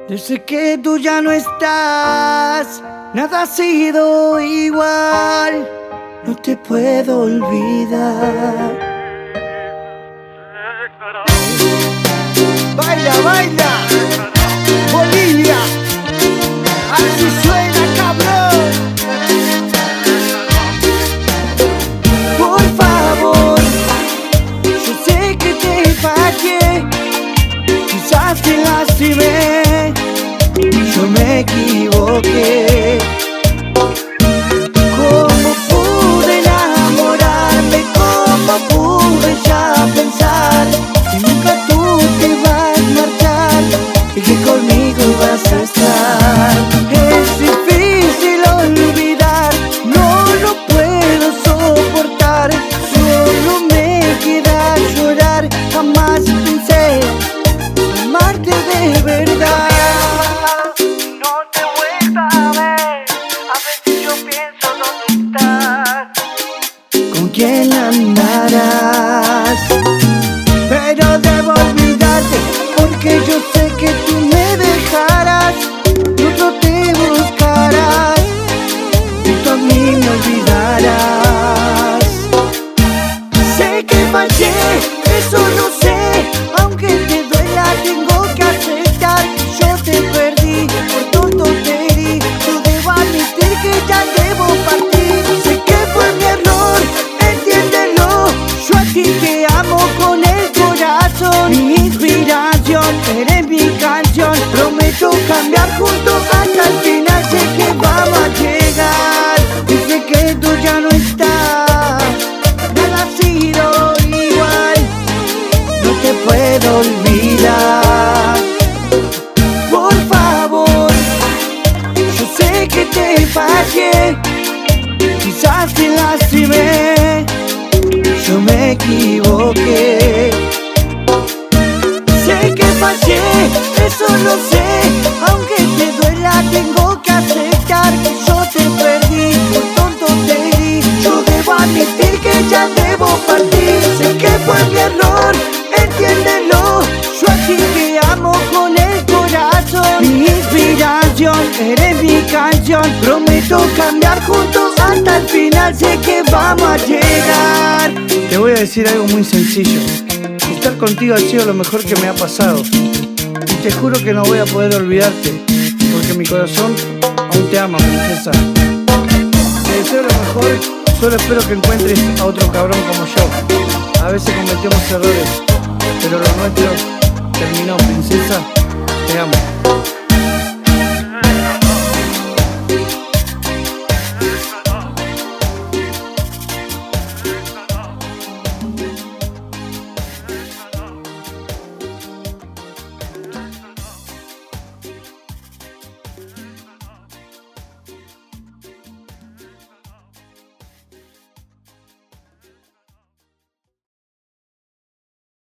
Desde que tú ya no estás, nada ha sido igual. No te puedo olvidar. Baila, baila, Bolivia, así suena, cabrón. Por favor, yo sé que te fallé, quizás te lastimé, yo me equivoqué. ¿Cómo pude enamorarme? ¿Cómo pude ya pensar que nunca tú te ibas a marchar y que conmigo ibas a estar? Es difícil olvidar, no lo puedo soportar, solo me queda llorar. Jamás pensé amarte de verdad. No te vuelva a ver, a veces yo pienso dónde estás, con quién andarás. Pero debo olvidarte, porque yo sé que tú me dejarás, y otro te buscarás, y tú a mí me olvidarás. Sé que fallé, eso lo sé, aunque te duela tengo que aceptar que yo te perdí, por tonto te herí, yo debo admitir que ya debo partir. Sé que fue mi error, entiéndelo, yo a ti te amo con el corazón. Mi inspiración, eres mi canción, prometo cambiar juntos hasta el final. Sé que vamos a llegar, desde que tú ya no estás, nada ha sido igual, no te puedo olvidar. Por favor, yo sé que te fallé, quizás te lastimé, yo me equivoqué. Sé que fallé, eso lo sé, aunque te duela tengo que aceptar que yo te perdí, por tonto te herí, yo debo admitir que ya debo partir. Sé que fue mi error, entiéndelo, yo a ti te amo con el corazón. Mi inspiración, eres mi canción, prometo cambiar juntos hasta el final. Sé que vamos a llegar. Te voy a decir algo muy sencillo. Estar contigo ha sido lo mejor que me ha pasado, y te juro que no voy a poder olvidarte, porque mi corazón aún te ama, princesa. Te deseo lo mejor, solo espero que encuentres a otro cabrón como yo. A veces cometemos errores, pero lo nuestro terminó, princesa. Te amo.